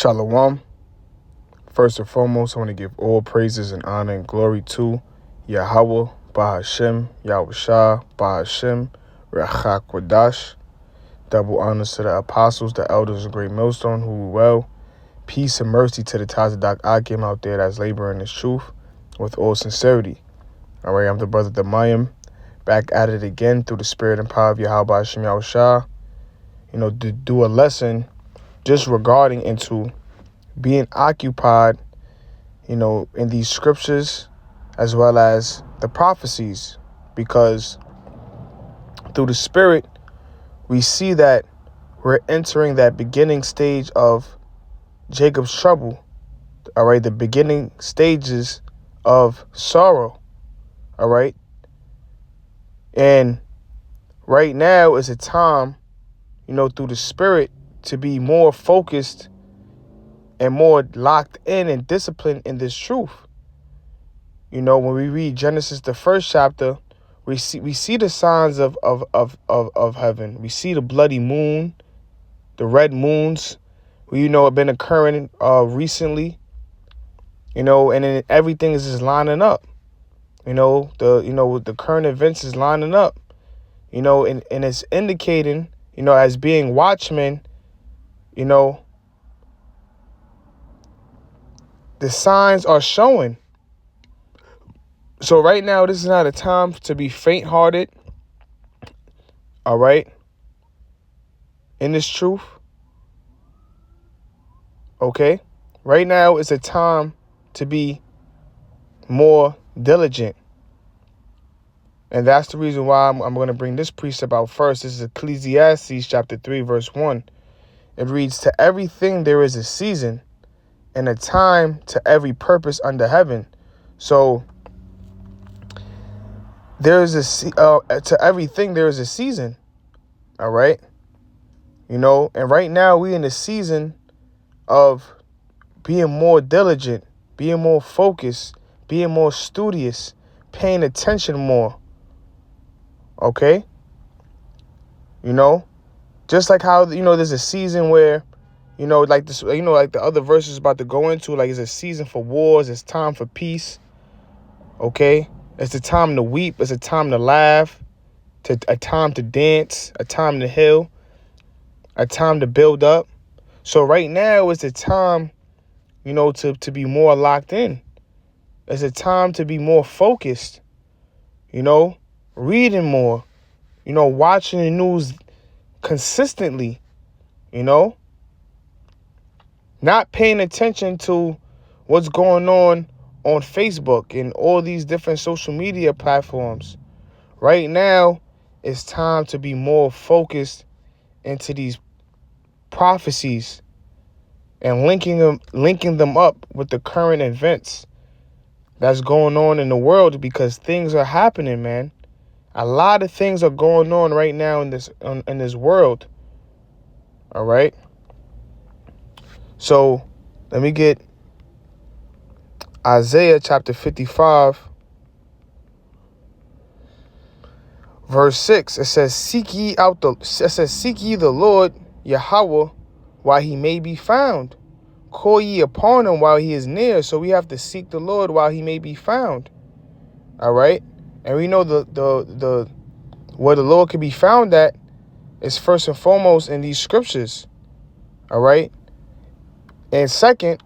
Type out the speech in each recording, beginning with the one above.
Shalom. First and foremost, I want to give all praises and honor and glory to Yahweh, Bahashem, Yahushua, Bahashem, Rachak Wadash. Double honors to the apostles, the elders of Great Millstone, who were well. Peace and mercy to the Tazadak Akim out there that's laboring this truth with all sincerity. All right, I'm the brother Demayim, back at it again through the spirit and power of Yahweh, Bahashem, Yahushua. To do a lesson just regarding into being occupied, in these scriptures as well as the prophecies, because through the spirit, we see that we're entering that beginning stage of Jacob's trouble, all right, the beginning stages of sorrow, all right, and right now is a time, through the spirit to be more focused and more locked in and disciplined in this truth. When we read Genesis, the first chapter, we see the signs of heaven. We see the bloody moon, the red moons, have been occurring recently. And then everything is just lining up. The current events is lining up. And it's indicating, as being watchmen, the signs are showing. So right now, this is not a time to be faint-hearted, all right, in this truth, okay? Right now is a time to be more diligent. And that's the reason why I'm going to bring this precept out first. This is Ecclesiastes chapter 3, verse 1. It reads, "To everything there is a season, and a time to every purpose under heaven." So to everything there is a season, all right? And right now we in the season of being more diligent, being more focused, being more studious, paying attention more, okay? Just like how, there's a season where, like this, like the other verses about to go into, like it's a season for wars, it's time for peace, okay? It's a time to weep. It's a time to laugh, a time to dance, a time to heal, a time to build up. So right now is the time, to be more locked in. It's a time to be more focused, reading more, watching the news consistently, not paying attention to what's going on Facebook and all these different social media platforms. Right now, it's time to be more focused into these prophecies and linking them up with the current events that's going on in the world, because things are happening, man. A lot of things are going on right now in this world. All right. So let me get Isaiah chapter 55, verse 6. It says, Seek ye the Lord Yahweh while he may be found. Call ye upon him while he is near. So we have to seek the Lord while he may be found. All right. And we know the where the Lord can be found at is first and foremost in these scriptures. All right. And second,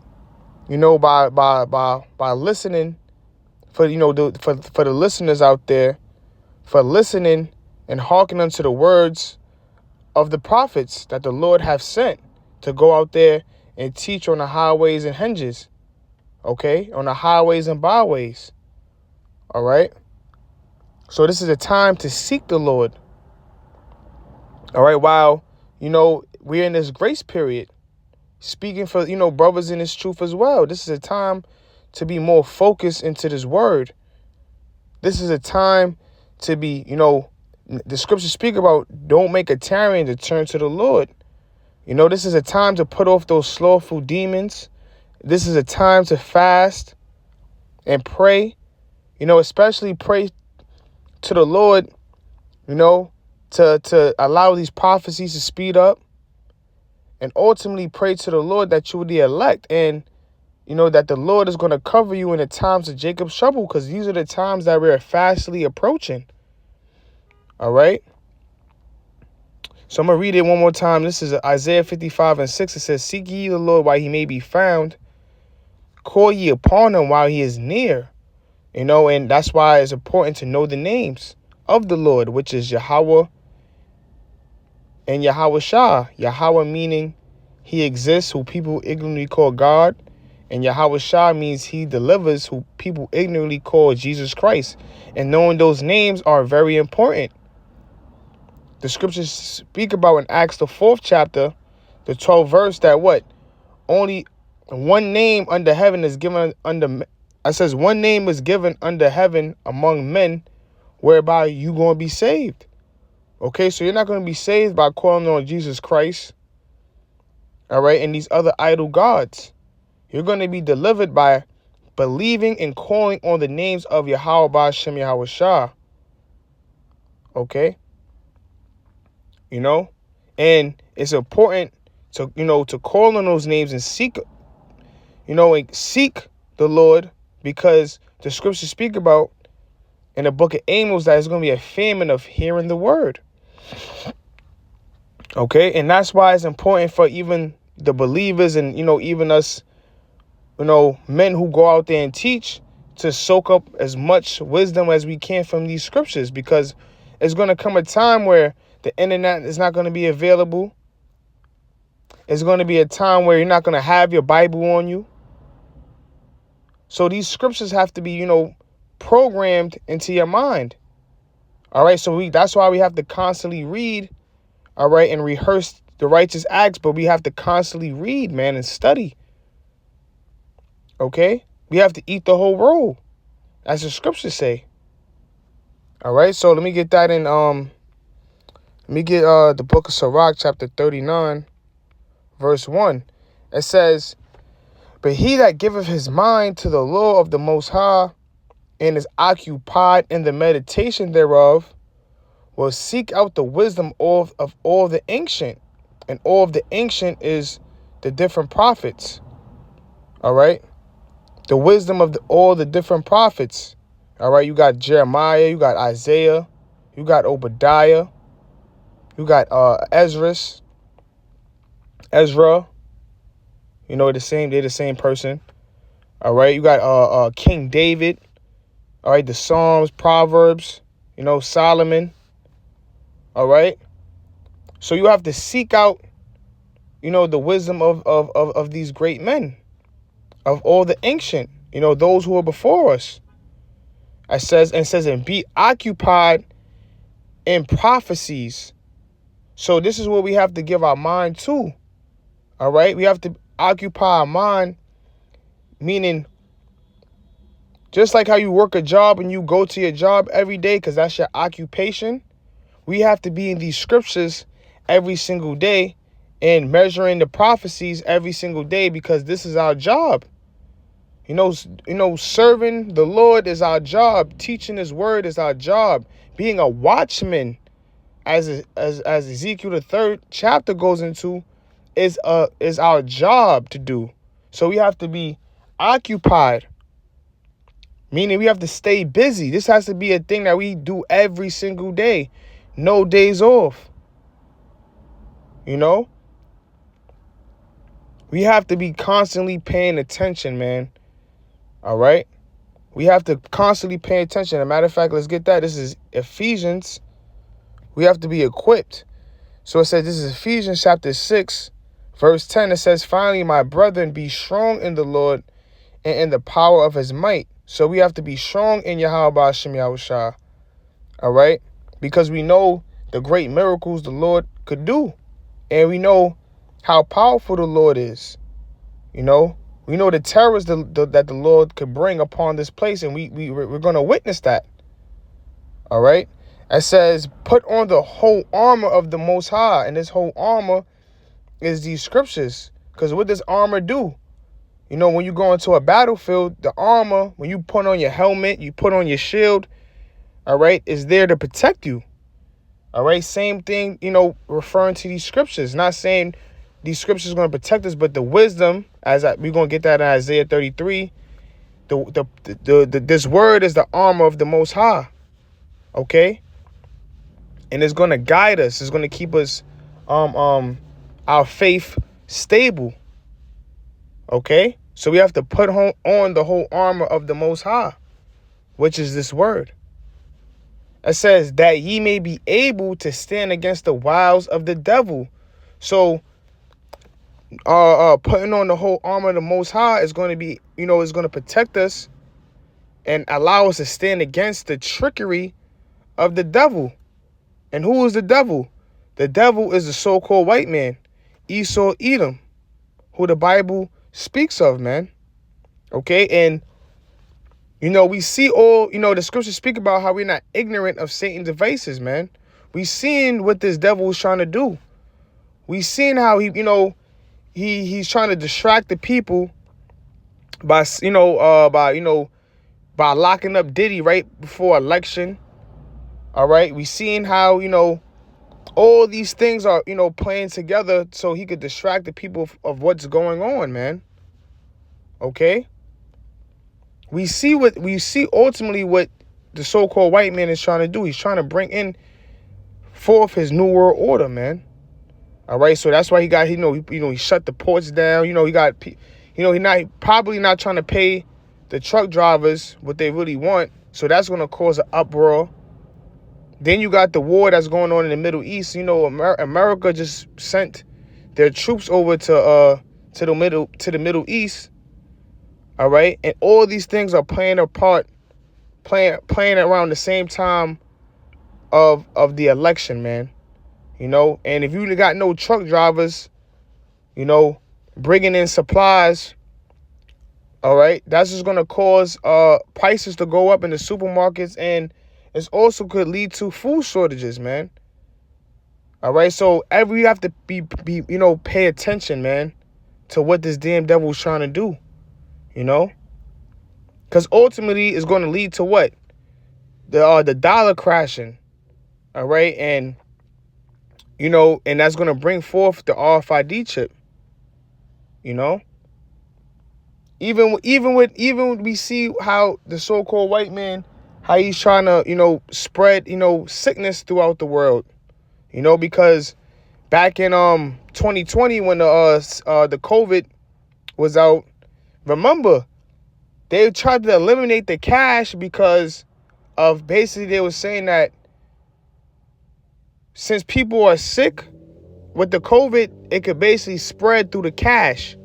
by listening, for the listeners out there, for listening and hearkening unto the words of the prophets that the Lord have sent to go out there and teach on the highways and hedges, okay, on the highways and byways, all right? So this is a time to seek the Lord, all right, while, we're in this grace period, speaking for, brothers in this truth as well. This is a time to be more focused into this word. This is a time to be, the scriptures speak about don't make a tarrying to turn to the Lord. This is a time to put off those slothful demons. This is a time to fast and pray, especially pray to the Lord, to allow these prophecies to speed up and ultimately pray to the Lord that you are the elect, and that the Lord is going to cover you in the times of Jacob's trouble, because these are the times that we're fastly approaching. All right. So I'm going to read it one more time. This is Isaiah 55:6. It says, "Seek ye the Lord while he may be found. Call ye upon him while he is near." And that's why it's important to know the names of the Lord, which is Yahweh and Yahweh Shah. Yahweh meaning he exists, who people ignorantly call God. And Yahweh Shah means he delivers, who people ignorantly call Jesus Christ. And knowing those names are very important. The scriptures speak about in Acts, the 4th chapter, the 12th verse, that what? Only one name under heaven is given it says one name is given under heaven among men whereby you going to be saved. Okay, so you're not going to be saved by calling on Jesus Christ, all right, and these other idol gods. You're going to be delivered by believing and calling on the names of Yahweh Ba'ashem Yahweh Shah. Okay? And it's important to, to call on those names and seek, seek the Lord, because the scriptures speak about in the book of Amos that it's going to be a famine of hearing the word. Okay? And that's why it's important for even the believers and, even us, men who go out there and teach, to soak up as much wisdom as we can from these scriptures, because it's going to come a time where the internet is not going to be available. It's going to be a time where you're not going to have your Bible on you. So these scriptures have to be, programmed into your mind. All right. So that's why we have to constantly read. All right. And rehearse the righteous acts. But we have to constantly read, man, and study. Okay. We have to eat the whole roll, as the scriptures say. All right. So let me get that in. Let me get the book of Sirach, chapter 39, verse 1. It says, "But he that giveth his mind to the law of the Most High, and is occupied in the meditation thereof, will seek out the wisdom of all the ancient." And all of the ancient is the different prophets. All right. The wisdom of all the different prophets. All right. You got Jeremiah, you got Isaiah, you got Obadiah, you got Ezra. They're the same person. All right. You got King David. All right. The Psalms, Proverbs, Solomon. All right. So you have to seek out, the wisdom of these great men, of all the ancient, those who are before us. It says, and be occupied in prophecies. So this is what we have to give our mind to. All right. We have to occupy our mind, meaning just like how you work a job and you go to your job every day because that's your occupation. We have to be in these scriptures every single day and measuring the prophecies every single day, because this is our job. Serving the Lord is our job. Teaching his word is our job. Being a watchman, as Ezekiel the 3rd chapter goes into, is our job to do. So we have to be occupied, meaning we have to stay busy. This has to be a thing that we do every single day. No days off. We have to be constantly paying attention, man. All right? We have to constantly pay attention. As a matter of fact, let's get that. This is Ephesians. We have to be equipped. So it says, this is Ephesians chapter 6, verse 10. It says, "Finally, my brethren, be strong in the Lord and in the power of his might." So we have to be strong in Yahweh Ba'ashem Yahweh Shah. All right? Because we know the great miracles the Lord could do. And we know how powerful the Lord is. We know the terrors that the Lord could bring upon this place, and we're going to witness that. All right? It says, "Put on the whole armor of the Most High." And this whole armor is these scriptures. Because what does armor do? When you go into a battlefield, the armor, when you put on your helmet, you put on your shield, all right, is there to protect you. All right? Same thing, referring to these scriptures. Not saying these scriptures are going to protect us, but the wisdom, we're going to get that in Isaiah 33, this word is the armor of the Most High, okay? And it's going to guide us. It's going to keep us, our faith stable, okay? So we have to put on the whole armor of the Most High, which is this word. It says that ye may be able to stand against the wiles of the devil. So putting on the whole armor of the Most High is going to be, is going to protect us and allow us to stand against the trickery of the devil. And who is the devil? The devil is the so-called white man, Esau, Edom, who the Bible speaks of, man. Okay, and we see all, the scriptures speak about how we're not ignorant of Satan's devices, man. We seeing what this devil is trying to do. We seeing how he's trying to distract the people by locking up Diddy right before election. All right, we seeing how all these things are playing together so he could distract the people of what's going on, man. Okay. We see ultimately what the so-called white man is trying to do. He's trying to bring in forth his new world order, man. All right, so that's why he got he shut the ports down. He got he probably not trying to pay the truck drivers what they really want. So that's going to cause an uproar. Then you got the war that's going on in the Middle East. America just sent their troops over to the Middle East. All right, and all these things are playing around the same time of the election, man. And if you got no truck drivers, bringing in supplies, all right, that's just gonna cause prices to go up in the supermarkets, and it also could lead to food shortages, man. All right, so you have to be pay attention, man, to what this damn devil is trying to do. Because ultimately it's going to lead to what? The dollar crashing. All right. And, and that's going to bring forth the RFID chip. Even we see how the so-called white man, how he's trying to, spread, sickness throughout the world, because back in 2020 when the COVID was out, remember, they tried to eliminate the cash because of basically they were saying that since people are sick with the COVID, it could basically spread through the cash,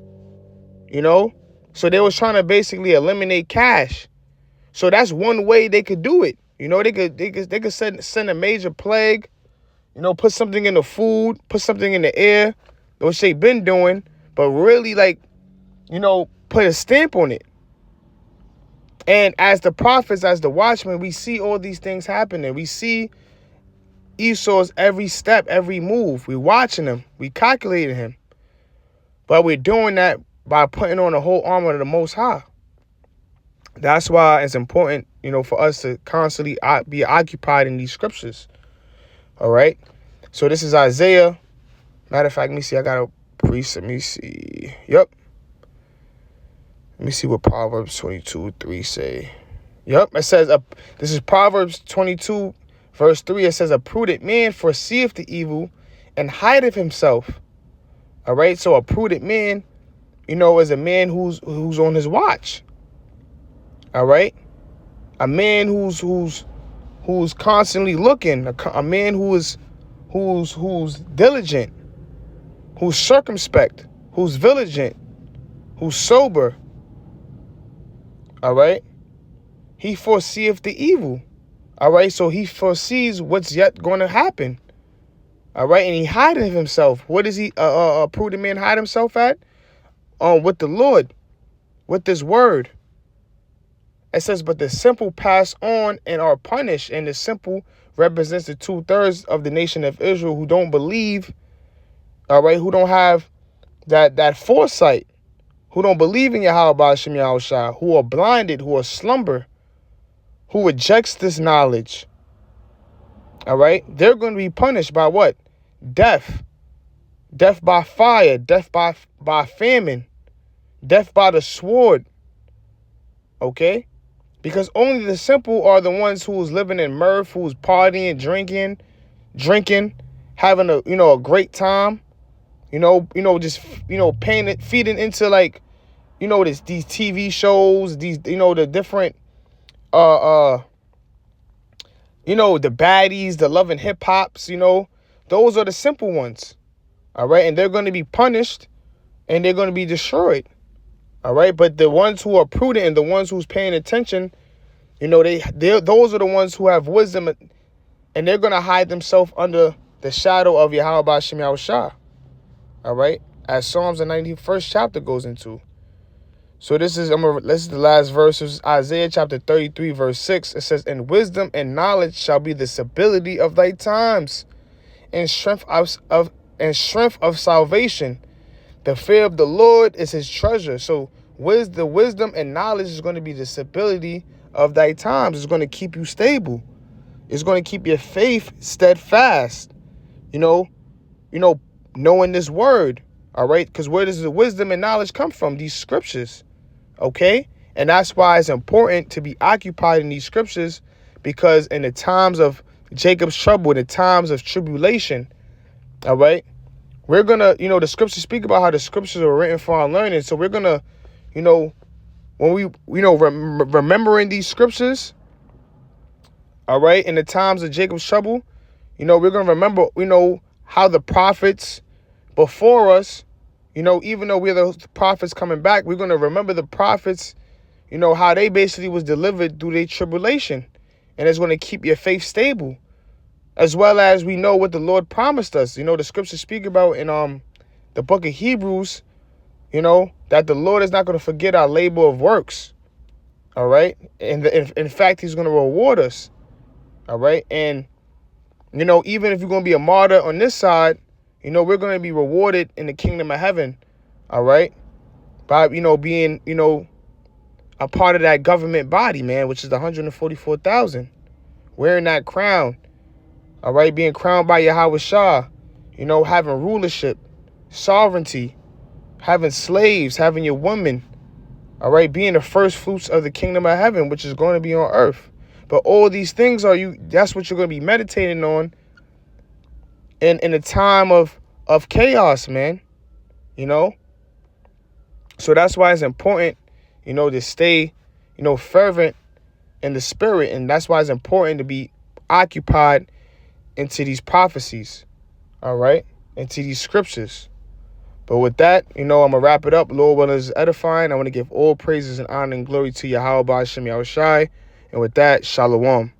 So they was trying to basically eliminate cash. So that's one way they could do it. They could send a major plague, put something in the food, put something in the air, which they've been doing, but really put a stamp on it. And as the prophets, as the watchmen, we see all these things happening. We see Esau's every step, every move. We're watching him. We calculating him. But we're doing that by putting on the whole armor of the Most High. That's why it's important, for us to constantly be occupied in these scriptures. All right. So this is Isaiah. Matter of fact, let me see. I got a precept. Let me see. Yep. Let me see what Proverbs 22:3 say. Yep, it says, this is Proverbs 22, verse 3. It says, a prudent man foreseeth the evil and hideth himself. All right, so a prudent man, is a man who's on his watch. All right, a man who's constantly looking, a man who's diligent, who's circumspect, who's vigilant, who's sober. All right. He foreseeth the evil. All right. So he foresees what's yet going to happen. All right. And he hideth himself. What is he, a prudent man hide himself at? With the Lord, with this word. It says, but the simple pass on and are punished. And the simple represents the 2/3 of the nation of Israel who don't believe. All right. Who don't have that foresight. Who don't believe in Yahweh Ba'ashem Yahushua, who are blinded, who are slumber, who rejects this knowledge. All right? They're going to be punished by what? Death. death by fire, death by famine, death by the sword, okay? Because only the simple are the ones who's living in mirth, who's partying, drinking, having a great time, just paying it, feeding into like, these TV shows, these, the different the baddies, the loving hip hops, those are the simple ones. All right, and they're going to be punished and they're going to be destroyed. All right, but the ones who are prudent and the ones who's paying attention, those are the ones who have wisdom, and they're going to hide themselves under the shadow of Yahweh Ba'ashem Yahushua. All right, as Psalms the 91st chapter goes into. So this is the last verse of Isaiah chapter 33 verse 6. It says, "And wisdom and knowledge shall be the stability of thy times, and strength of salvation. The fear of the Lord is his treasure." So the wisdom and knowledge is going to be the stability of thy times. It's going to keep you stable. It's going to keep your faith steadfast. Knowing this word. All right, because where does the wisdom and knowledge come from? These scriptures. Okay, and that's why it's important to be occupied in these scriptures, because in the times of Jacob's trouble, in the times of tribulation, all right, we're gonna, the scriptures speak about how the scriptures are written for our learning. So we're gonna, when we, remembering these scriptures, all right, in the times of Jacob's trouble, we're gonna remember, how the prophets before us, even though we're the prophets coming back, we're going to remember the prophets, how they basically was delivered through their tribulation. And it's going to keep your faith stable. As well as we know what the Lord promised us. The scriptures speak about in the book of Hebrews, that the Lord is not going to forget our labor of works. All right. And in fact, he's going to reward us. All right. And, even if you're going to be a martyr on this side, we're going to be rewarded in the kingdom of heaven, all right, by, being, a part of that government body, man, which is the 144,000, wearing that crown, all right, being crowned by Yahweh Shah, having rulership, sovereignty, having slaves, having your women, all right, being the first fruits of the kingdom of heaven, which is going to be on earth. But all these things that's what you're going to be meditating on in a time of chaos, man, So that's why it's important, to stay, fervent in the spirit. And that's why it's important to be occupied into these prophecies, all right, into these scriptures. But with that, I'm going to wrap it up. Lord willing is edifying. I want to give all praises and honor and glory to Yahweh Ba'ashem Yahushai. And with that, Shalom.